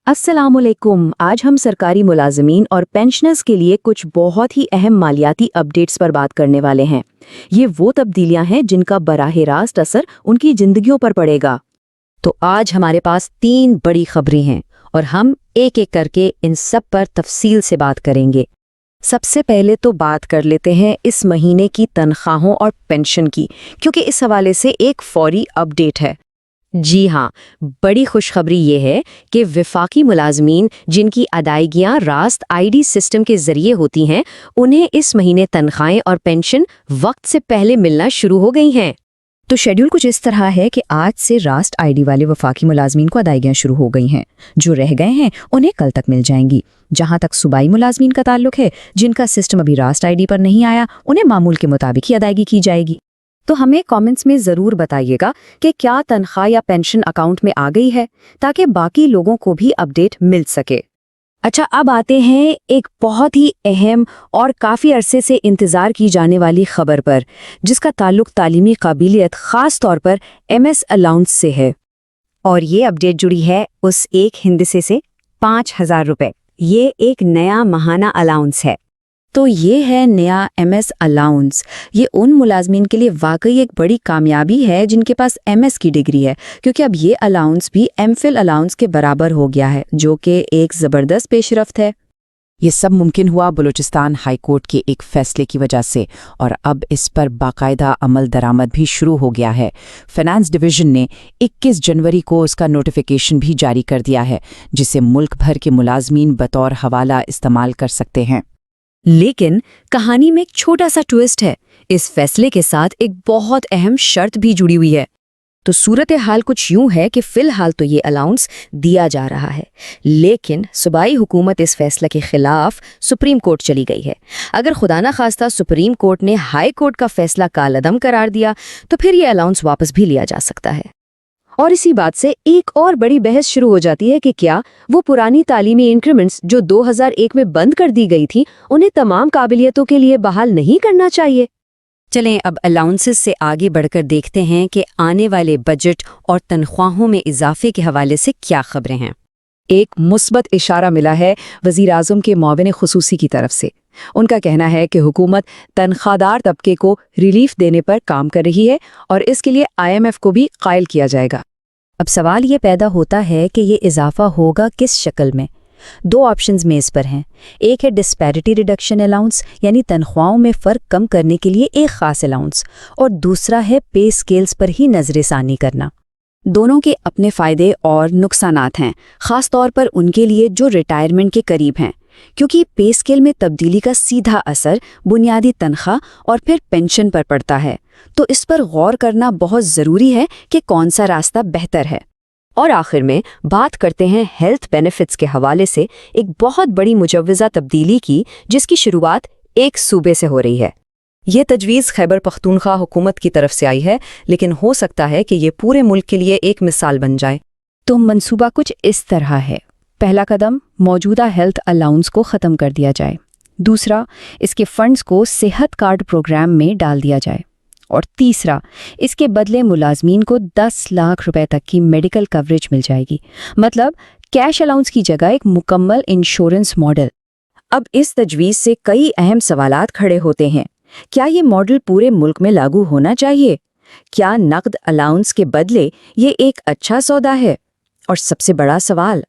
अस्सलामुअलैकुम। आज हम सरकारी मुलाजमीन और पेंशनर्स के लिए कुछ बहुत ही अहम मालियाती अपडेट्स पर बात करने वाले हैं। ये वो तब्दीलियां हैं जिनका बराह रास्त असर उनकी जिंदगियों पर पड़ेगा। तो आज हमारे पास 3 बड़ी खबरें हैं और हम एक एक करके इन सब पर तफसील से बात करेंगे। सबसे पहले तो बात कर लेते हैं इस महीने की तनख्वाहों और पेंशन की, क्योंकि इस हवाले से एक फौरी अपडेट है। जी हाँ, बड़ी खुशखबरी ये है कि वफाकी मुलाजमीन जिनकी अदायगियाँ रास्त आईडी सिस्टम के ज़रिए होती हैं, उन्हें इस महीने तनख्वाहें और पेंशन वक्त से पहले मिलना शुरू हो गई हैं। तो शेड्यूल कुछ इस तरह है कि आज से रास्ट आईडी वाले वफाकी मुलाजमीन को अदायगियां शुरू हो गई हैं। जो रह गए हैं उन्हें कल तक मिल जाएंगी। जहां तक सूबाई मुलाजमीन का ताल्लुक है, जिनका सिस्टम अभी रास्ट आईडी पर नहीं आया, उन्हें मामूल के मुताबिक ही अदायगी की जाएगी। तो हमें कमेंट्स में ज़रूर बताइएगा कि क्या तनख्वाह या पेंशन अकाउंट में आ गई है, ताकि बाकी लोगों को भी अपडेट मिल सके। अच्छा, अब आते हैं एक बहुत ही अहम और काफ़ी अरसे से इंतज़ार की जाने वाली खबर पर, जिसका ताल्लुक तालीमी काबिलियत ख़ास तौर पर MS अलाउंस से है। और ये अपडेट जुड़ी है उस एक हिंदसे से 5,000 रुपये। ये एक नया माहाना अलाउंस है। तो ये है नया MS अलाउंस। ये उन मुलाजमीन के लिए वाकई एक बड़ी कामयाबी है जिनके पास MS की डिग्री है, क्योंकि अब ये अलाउंस भी MPhil अलाउंस के बराबर हो गया है, जो कि एक ज़बरदस्त पेशरफ्त है। ये सब मुमकिन हुआ बलूचिस्तान हाई कोर्ट के एक फैसले की वजह से, और अब इस पर बाकायदा अमल दरामद भी शुरू हो गया है। फाइनेंस डिवीजन ने 21 जनवरी को उसका नोटिफिकेशन भी जारी कर दिया है, जिसे मुल्क भर के मुलाजमीन बतौर हवाला इस्तेमाल कर सकते हैं। लेकिन कहानी में एक छोटा सा ट्विस्ट है। इस फैसले के साथ एक बहुत अहम शर्त भी जुड़ी हुई है। तो सूरत हाल कुछ यूं है कि फिलहाल तो ये अलाउंस दिया जा रहा है, लेकिन सूबाई हुकूमत इस फैसले के खिलाफ सुप्रीम कोर्ट चली गई है। अगर खुदा ना खास्ता सुप्रीम कोर्ट ने हाई कोर्ट का फैसला कालअदम करार दिया, तो फिर ये अलाउंस वापस भी लिया जा सकता है। और इसी बात से एक और बड़ी बहस शुरू हो जाती है कि क्या वो पुरानी तालीमी इंक्रीमेंट्स जो 2001 में बंद कर दी गई थी, उन्हें तमाम काबिलियतों के लिए बहाल नहीं करना चाहिए। चलें अब अलाउंसेस से आगे बढ़कर देखते हैं कि आने वाले बजट और तनख्वाहों में इजाफे के हवाले से क्या खबरें हैं। एक मुस्बत इशारा मिला है वज़ीर आज़म के मुआविन खुसूसी की तरफ से। उनका कहना है कि हुकूमत तनख्वाहदार तबके को रिलीफ देने पर काम कर रही है और इसके लिए IMF को भी कायल किया जाएगा। अब सवाल ये पैदा होता है कि ये इजाफा होगा किस शक्ल में। 2 ऑप्शंस मेज़ पर हैं। एक है डिस्पैरिटी रिडक्शन अलाउंस, यानी तनख्वाहों में फ़र्क कम करने के लिए एक ख़ास अलाउंस, और दूसरा है पे स्केल्स पर ही नज़रसानी करना। दोनों के अपने फ़ायदे और नुकसानात हैं, ख़ास तौर पर उनके लिए जो रिटायरमेंट के करीब हैं, क्योंकि पे स्केल में तब्दीली का सीधा असर बुनियादी तनख्वाह और फिर पेंशन पर पड़ता है। तो इस पर गौर करना बहुत ज़रूरी है कि कौन सा रास्ता बेहतर है। और आखिर में बात करते हैं हेल्थ बेनिफिट्स के हवाले से एक बहुत बड़ी मुजव्वज़ा तब्दीली की, जिसकी शुरुआत एक सूबे से हो रही है। ये तजवीज़ खैबर पख्तूनख्वा हुकूमत की तरफ से आई है, लेकिन हो सकता है कि ये पूरे मुल्क के लिए एक मिसाल बन जाए। तो मंसूबा कुछ इस तरह है। पहला कदम, मौजूदा हेल्थ अलाउंस को ख़त्म कर दिया जाए। दूसरा, इसके फंड्स को सेहत कार्ड प्रोग्राम में डाल दिया जाए। और तीसरा, इसके बदले मुलाजमीन को 10 लाख रुपए तक की मेडिकल कवरेज मिल जाएगी। मतलब कैश अलाउंस की जगह एक मुकम्मल इंश्योरेंस मॉडल। अब इस तजवीज़ से कई अहम सवालात खड़े होते हैं। क्या ये मॉडल पूरे मुल्क में लागू होना चाहिए? क्या नकद अलाउंस के बदले ये एक अच्छा सौदा है? और सबसे बड़ा सवाल,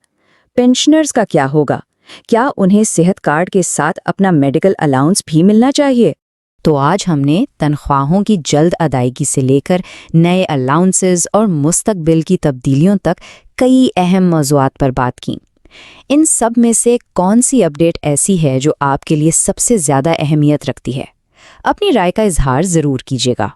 पेंशनर्स का क्या होगा? क्या उन्हें सेहत कार्ड के साथ अपना मेडिकल अलाउंस भी मिलना चाहिए? तो आज हमने तनख्वाहों की जल्द अदायगी से लेकर नए अलाउंसेस और मुस्तकबिल की तब्दीलियों तक कई अहम मौज़ूआत पर बात की। इन सब में से कौन सी अपडेट ऐसी है जो आपके लिए सबसे ज़्यादा अहमियत रखती है? अपनी राय का इजहार ज़रूर कीजिएगा।